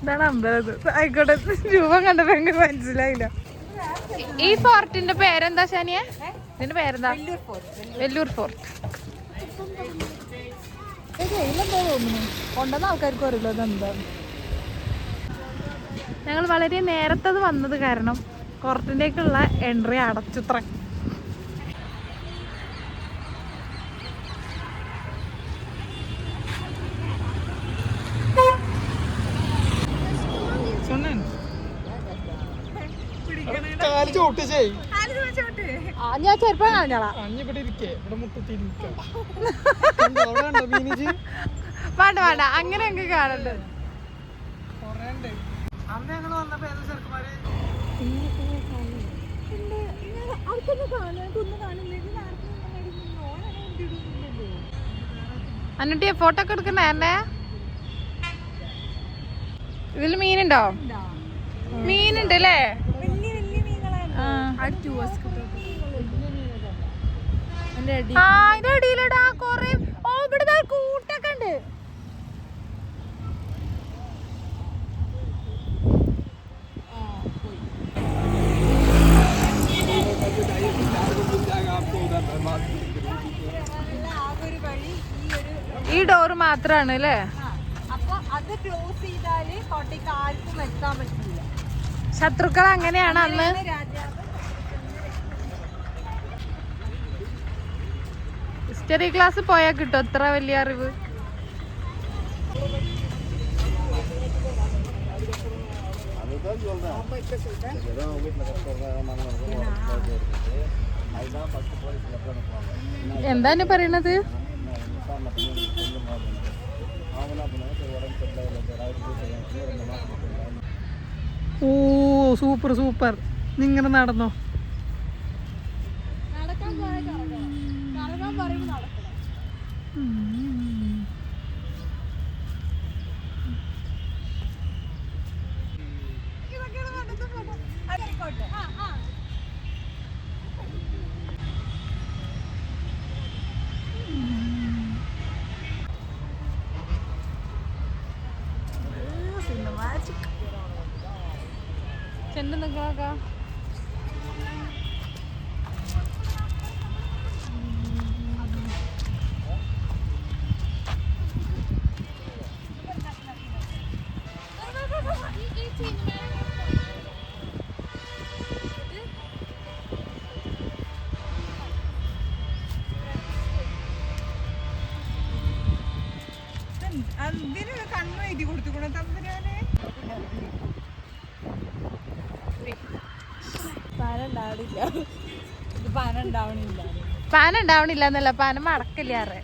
ഇതാണ് അമ്പലം. ആയിക്കോട്ടെ, രൂപം കണ്ടപ്പോ എനിക്ക് മനസ്സിലായില്ല. ഈ ഫോർട്ടിന്റെ പേരെന്താ ഷാനിയ? ഇതിന്റെ പേരെന്താ? വെല്ലൂർ ഫോർട്ട്. ഇതിലെന്താ തോന്നുന്നു, കൊണ്ടുവന്ന ആൾക്കാർക്കും അറിയില്ല അതെന്താ. ഞങ്ങൾ വളരെ നേരത്തത് വന്നത് കാരണം ഫോർട്ടിൻ്റെക്കുള്ള എൻട്രി അടച്ചുത്ര. ഞാൻ ചെറുപ്പം കാണിച്ചാളാ. വേണ്ട വേണ്ട, അങ്ങനെ ഞങ്ങൾക്ക് കാണണ്ട്. അന്നുട്ടിയെ ഫോട്ടോ ഒക്കെ എടുക്കുന്ന എന്നെ. ഇതില് മീനുണ്ടോ? മീനുണ്ട് അല്ലേ? അതിന്റെ അടിയിലടാ കൊറേ. ഓ, ഇവിടെ കൂട്ടൊക്കെ ഉണ്ട്. ഈ ഡോറ് മാത്രാണ് അല്ലേ? ശത്രുക്കൾ അങ്ങനെയാണ് അന്ന്. ഹിസ്റ്ററി ക്ലാസ് പോയാൽ കിട്ടും അത്ര വലിയ അറിവ്. എന്താണ് പറയണത്? ഓ, സൂപ്പർ സൂപ്പർ. നിങ്ങനെ നടന്നോ? ചെണ്ട് നിൽക്കാക്ക. അതിന് കണ്ണു എഴുതി കൊടുത്തുകൂടെ തമ്പുരാനെ? പാന ഉണ്ടാവണില്ല എന്നല്ല, പാന മടക്കില്ലാറ്.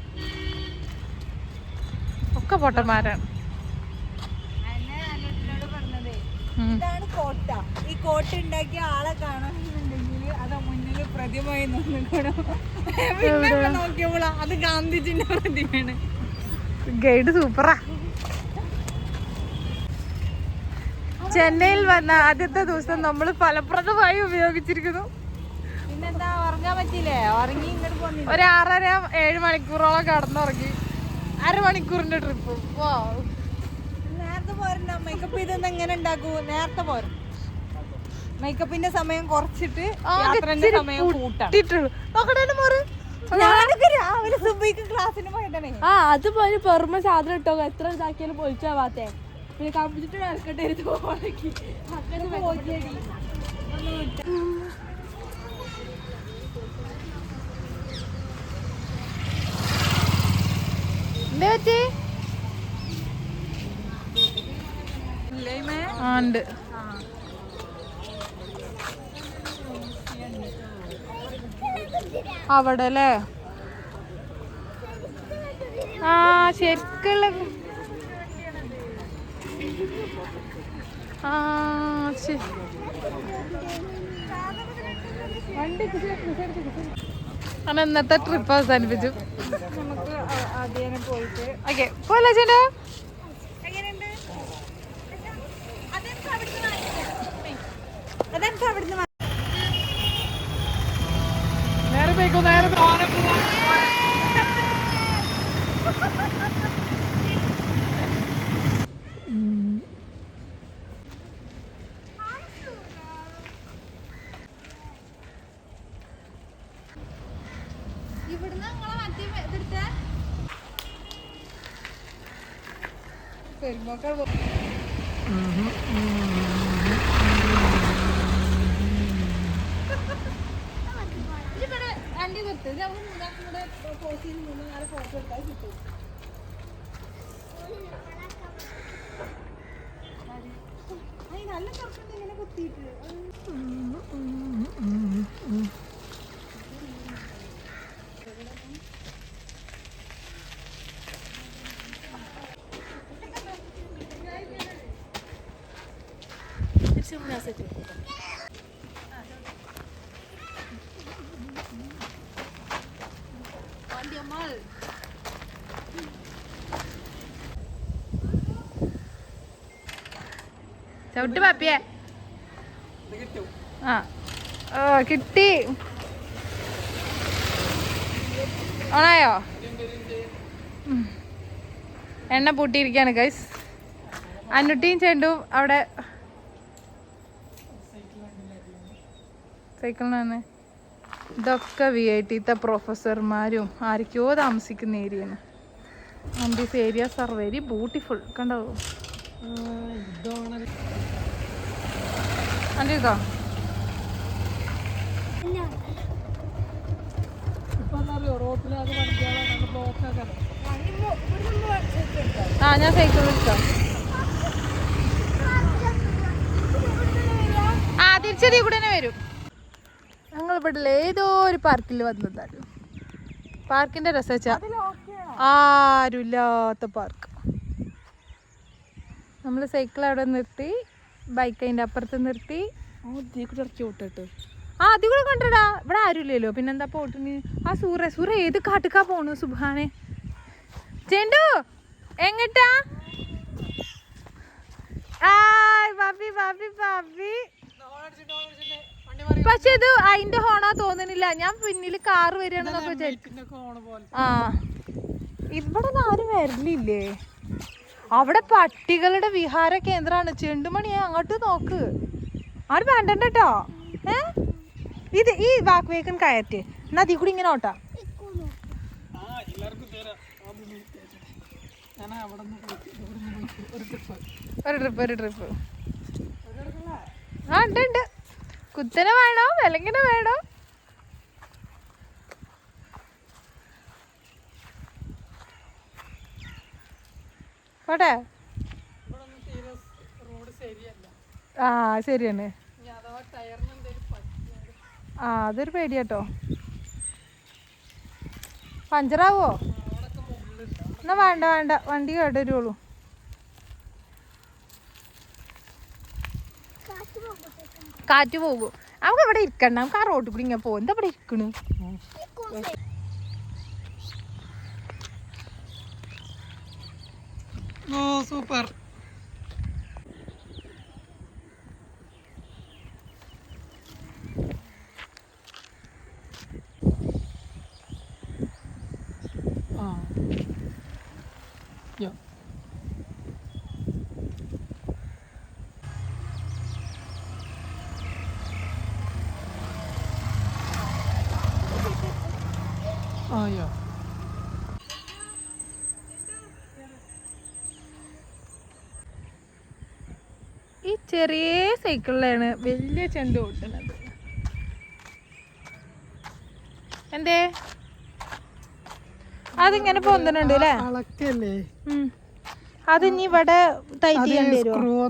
ഒക്കെ പൊട്ടന്മാരാണ്. ഇതാണ് കോട്ട. ഈ കോട്ട ഉണ്ടാക്കിയ ആളെ കാണണമെന്നുണ്ടെങ്കിൽ അത് മുന്നിൽ പ്രതിമയായി നോക്കണം. നോക്കിയപ്പോഴാ അത് ഗാന്ധിജിന്റെ പ്രതിമയാണ്. ഗൈഡ് സൂപ്പറാ. ചെന്നൈയിൽ വന്ന ആദ്യത്തെ ദിവസം നമ്മൾ ഫലപ്രദമായി ഉപയോഗിച്ചിരിക്കുന്നു. പിന്നെന്താ, ഉറങ്ങാൻ പറ്റില്ലേ? ഉറങ്ങി ഇങ്ങോട്ട് പോന്നി. ഒരു 6.5-7 മണിക്കൂറോളം കടന്നുറങ്ങി. അരമണിക്കൂറിന്റെ ട്രിപ്പ്. നേരത്തെ പോരണ്ട. മേക്കപ്പ് ഇതൊന്നും എങ്ങനെ ഉണ്ടാക്കൂ? നേരത്തെ പോരും. മേക്കപ്പിന്റെ സമയം കുറച്ചിട്ട് സമയം കൂട്ടാം. ഞാനൊക്കെ രാവിലെ സുബൈക്ക് ക്ലാസ്സിന് പോയിട്ടാണ്. അതുപോലെ പെർമ സാധനം ഇട്ടോ എത്ര ഇതാക്കിയാലും പൊളിച്ചാവാത്തേ. പിന്നെ കമ്പ്യൂട്ടർ ഇറക്കട്ടെ. എന്താ പറ്റി? ഉണ്ട്. അവിടെ അല്ലേ? ആ, ശരിക്കുള്ള. ആ, ശരി. അങ്ങനെ ഇന്നത്തെ ട്രിപ്പ് അവസാനിപ്പിച്ചു. നമുക്ക് ആദ്യം പോയിട്ട് ഓക്കെ പോലെ ചേട്ടാ. നേരെ പോയിക്കോ, നേരെ ഇവിടുന്ന് നിങ്ങളെ മറ്റേ ഇതെടുത്ത പെരുമക്കൾ ഇവിടെ വണ്ടി കൊടുത്ത് നമ്മൾ മൂന്നാക്കും കൂടെ പോസ്റ്റ് ചെയ്ത് 3-4 ഫോട്ടോ എടുത്താൽ കിട്ടും. നല്ല കുറച്ചുണ്ട് ഇങ്ങനെ കുത്തിയിട്ട് ചവിട്ട് പാപ്പിയെ. ആ കിട്ടി. ഓണായോ? എണ്ണ പൂട്ടിയിരിക്കാണ് ഗൈസ്. അന്നുട്ടിയും ചെണ്ടും അവിടെ സൈക്കിളിനാണ്. ഇതൊക്കെ VIT പ്രൊഫസർമാരും ആരൊക്കെയോ താമസിക്കുന്ന ഏരിയയാണ്. And this areas are very beautiful. കണ്ടോ? അഞ്ചോ ആ ഞാൻ സൈക്കിൾ വിളിക്കാം. ആ തിരിച്ചടി കൂടെ തന്നെ വരും. ഞങ്ങളിവിടെ ഏതോ ഒരു പാർക്കിൽ വന്നതാണ്. പാർക്കിന്റെ രസവെച്ചാ ആരുമില്ലാത്ത പാർക്ക്. നമ്മൾ സൈക്കിൾ അവിടെ നിർത്തി, ബൈക്ക് അതിൻ്റെ അപ്പുറത്ത് നിർത്തി. ഇറക്കി വിട്ടിട്ട് അതിൽ കൂടെ കണ്ടടാ. ഇവിടെ ആരുമില്ലല്ലോ, പിന്നെന്താ പോട്ടിന്. ആ സൂറ ഏത് കാട്ടുക്കാ പോണു സുബാനെ. ചെണ്ടു എങ്ങട്ടാ? പാപ്പി പാപ്പി പാപ്പി. പക്ഷെ ഇത് അതിന്റെ ഹോണാ തോന്നുന്നില്ല. ഞാൻ പിന്നിൽ കാറ് വരികയാണെന്നൊക്കെ വിചാരിക്കും. ആ ഇവിടെ ആരും വരലില്ലേ? അവിടെ പട്ടികളുടെ വിഹാര കേന്ദ്രമാണ്. ചെണ്ടുമണിയെ അങ്ങോട്ട് നോക്ക്. ആരും വേണ്ടണ്ട കേട്ടോ. ഇത് ഈ വാക്ക് വേക്കൻ കയറ്റ് എന്നാ അതിൽ കൂടി ഇങ്ങനെ ഓട്ടാ. ഒരു ട്രിപ്പ് ആ ഉണ്ട്. കുത്തനെ വേണോ വിലങ്ങനെ വേണോ? പോട്ടെ. ആ ശരിയാണ്. ആ അതൊരു പേടിയാട്ടോ. പഞ്ചറാവോ? എന്നാ വേണ്ട വണ്ടി കേട്ടുവരുള്ളൂ. കാറ്റ് പോകും. നമുക്ക് ഇവിടെ ഇരിക്കണ്ട. നമുക്ക് ആ റോഡിൽ കൂടി ഇങ്ങനെ പോകും. എന്താ ഇവിടെ ഇരിക്കണ്? സൂപ്പർ. ഈ ചെറിയ സൈക്കിളിലാണ് വലിയ ചെണ്ട് ഓട്ടുന്നത്. എന്തേ അതിങ്ങനെ പൊന്തുന്നുണ്ട് അല്ലേ? അത് ഇനി ഇവിടെ ടൈറ്റ് ചെയ്യേണ്ടി വരുമോ?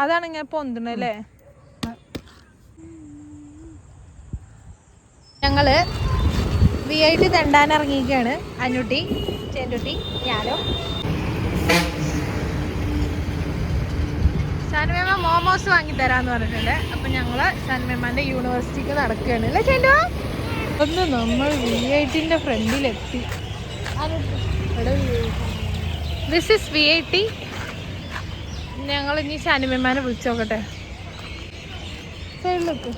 അതാണ് ഇങ്ങനെ പൊന്തണല്ലേ? ഞങ്ങള് VIT തെണ്ടാൻ ഇറങ്ങിയിരിക്കുകയാണ്. അന്നുട്ടി, ചെണ്ടുട്ടി, ഞാനും. ഷാനുമേമ മോമോസ് വാങ്ങിത്തരാന്ന് പറഞ്ഞിട്ടുണ്ട്. അപ്പൊ ഞങ്ങള് ഷാനുമേമാന്റെ യൂണിവേഴ്സിറ്റിക്ക് നടക്കുകയാണ് അല്ലേ ചെണ്ടു? ഒന്ന് നമ്മൾ VITന്റെ ഫ്രണ്ടിലെത്തി. This is VIT. ഞങ്ങൾ ഇനി ഷാനുമേമാനെ വിളിച്ചു നോക്കട്ടെ. സൈഡിലേക്ക്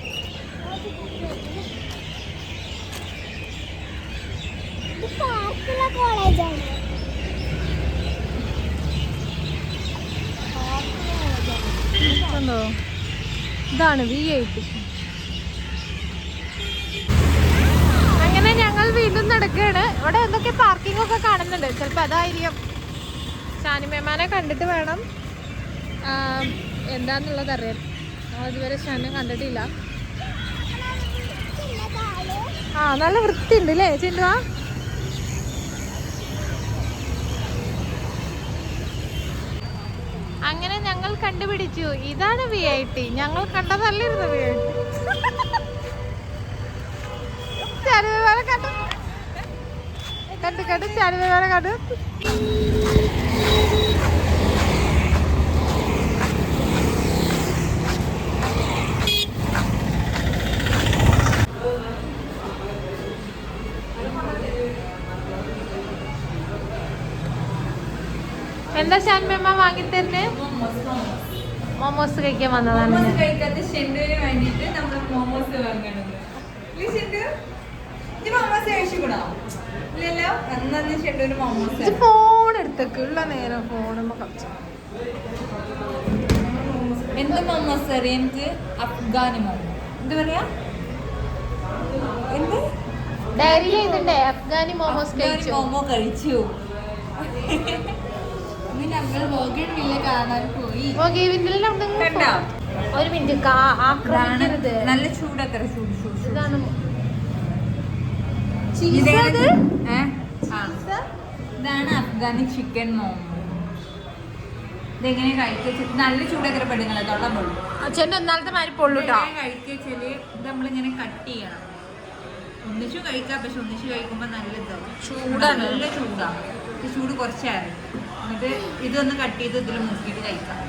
ോ ഇതാണ് VIT. അങ്ങനെ ഇവിടെ എന്തൊക്കെ പാർക്കിംഗ് ഒക്കെ കാണുന്നുണ്ട്. ചിലപ്പോ അതായിരിക്കും. ഷാനിമേമാനെ കണ്ടിട്ട് വേണം എന്താന്നുള്ളത് അറിയാൻ. ഇതുവരെ ഷാനെ കണ്ടിട്ടില്ല. നല്ല വൃത്തിയുണ്ട് അല്ലേ ചിന്തുവാ? അങ്ങനെ ഞങ്ങൾ കണ്ടുപിടിച്ചു, ഇതാണ് VIP. ഞങ്ങൾ കണ്ടതല്ലായിരുന്നു VIP. കണ്ടു ചാരുവേറെ കണ്ടു. എന്താ ഷാൻമേമ്മ വാങ്ങിത്തരുന്നേ? മോമോസ് കഴിക്കാൻ വന്നതാണ്. ഫോൺ എടുത്തേക്കുള്ള നേരം ഫോണുമ്മ കളിച്ചു. എന്ത് മോമോസ് അറിയാം? എനിക്ക് അഫ്ഗാനി മോമോ. എന്താ പറയാ? എന്ത് ഡയറി ചെയ്തിട്ടേ അഫ്ഗാനി മോമോസ് കഴിച്ചു. മോമോ കഴിച്ചു. ഞങ്ങൾ ബോഗൺവില്ല കാണാൻ പോയി. ഒരു മിനിറ്റ് ആക്രമിക്കരുത്. നല്ല ചൂടത്ര ചൂട്. ഇതാണ് ഇതാണ് അഫ്ഗാനി ചിക്കൻ മോമോ. ഇതെങ്ങനെ കഴിക്കുക? നല്ല ചൂടത്ര പെടുങ്ങളെ തൊള്ള പൊള്ളു. അച്ഛൻ്റെ ഒന്നാമത്തെ മാതിരി പൊള്ളൂട്ടോ. കഴിക്കല് ഇത് നമ്മളിങ്ങനെ കട്ട് ചെയ്യണം. ഒന്നിച്ചു കഴിക്കാം, പക്ഷെ ഒന്നിച്ചു കഴിക്കുമ്പോ നല്ല ചൂടാണ്. നല്ല ചൂടാണ്. ചൂട് കുറച്ചാണ്. എന്നിട്ട് ഇതൊന്ന് കട്ട് ചെയ്ത് ഇതിൽ മുക്കിയിട്ട് കഴിക്കാം.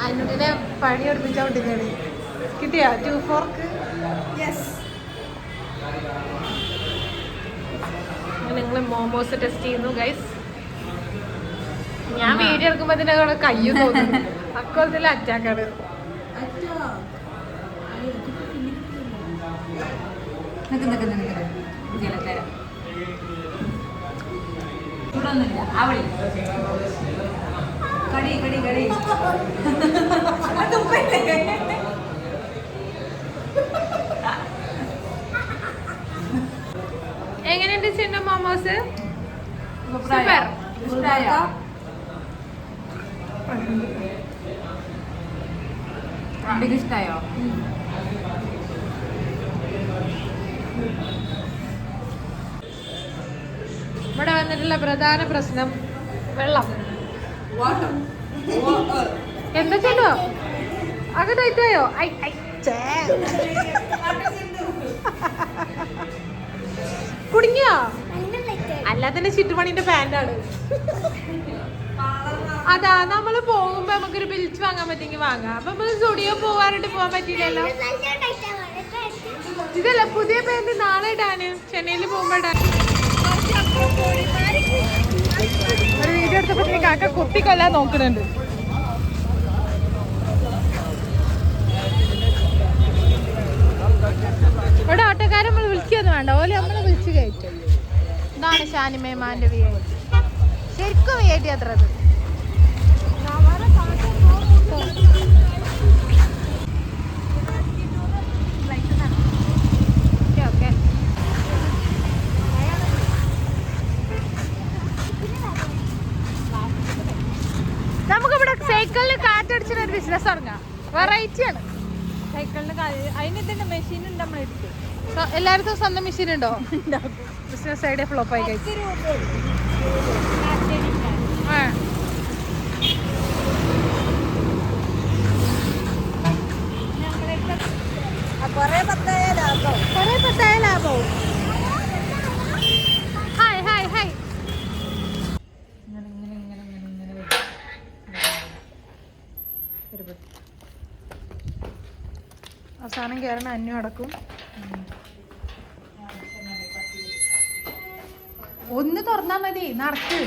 അതിനുള്ളിലെ പണി പഠിപ്പിച്ചോണ്ടിരിക്കണേ. കിട്ടിയാ 2 ഫോർക്ക്? നിങ്ങൾ മോമോസ് ടെസ്റ്റ് ചെയ്യുന്നു ഗൈസ്. ഞാൻ വീഡിയോ എടുക്കുമ്പോ അതിനോട് കയ്യു തോന്നുന്നു. അക്കോലത്തിൽ അറ്റാക്കാണ്. ചൂടൊന്നുമില്ല. അവളി കടി കടി കടി എങ്ങനെയുണ്ട് ചിന്ന മോമോസ്? ഇഷ്ടായോ? ഇവിടെ വന്നിട്ടുള്ള പ്രധാന പ്രശ്നം വെള്ളം. എന്താ ചെയ്തോ? അത് ടൈറ്റായോ? കുടുങ്ങിയോ? അല്ലാതെ ചുറ്റുപണിന്റെ പാൻ്റാണ്. അതാ നമ്മള് പോകുമ്പോ നമുക്കൊരു ബിൽച്ച് വാങ്ങാൻ പറ്റെങ്കിൽ വാങ്ങാം. അപ്പൊ നമ്മള് സ്റ്റുഡിയോ പോവാനായിട്ട് പോവാൻ പറ്റില്ലല്ലോ. ഇതല്ല പുതിയ പാന്റ് നാളെ ഇടാന്, ചെന്നൈയിൽ പോകുമ്പോ ഇടാൻ. ഒരു വീഡിയോ എടുത്തപ്പോ കാക്ക കുത്തിക്കൊല്ലാൻ നോക്കുന്നുണ്ട്. ഇവിടെ ഓട്ടോക്കാരെ നമ്മൾ വിളിക്കൊന്നും വേണ്ട, ഓലെ നമ്മളെ വിളിച്ച് കയറ്റും. ഇതാണ് ഷാനിമേമാന്റെ VIP. ശരിക്കും VIP അത്ര അത്. നമുക്കിവിടെ സൈക്കിളിന് കാറ്റടിച്ചിട്ട് ഒരു ബിസിനസ് ഇറങ്ങാം. വെറൈറ്റി ആണ് സൈക്കിളിന്. അതിന് തന്നെ മെഷീൻ ഉണ്ട് നമ്മളെടുത്ത്. എല്ലായിടത്തും സ്വന്തം മെഷീൻ ഉണ്ടോ? ബിസിനസ് ഐഡിയ ഫ്ലോപ്പ് ആയി കഴിച്ചു. കൊറേ പത്തായ ലാഭവും. Hi hi hi. അവസാനം കയറണ അന്യം അടക്കും. ഒന്ന് തുറന്നാ മതി, നടക്ക്.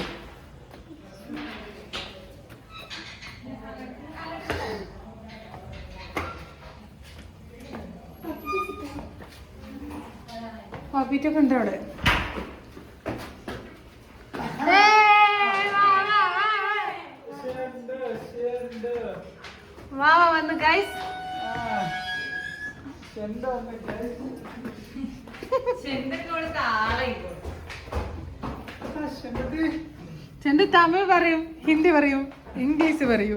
ഹോബിറ്റൊക്കെ ഉണ്ട് അവിടെ. ഗൈസ് ചെണ്ട് തമിഴ് പറയും, ഹിന്ദി പറയും, ഇംഗ്ലീഷ് പറയും.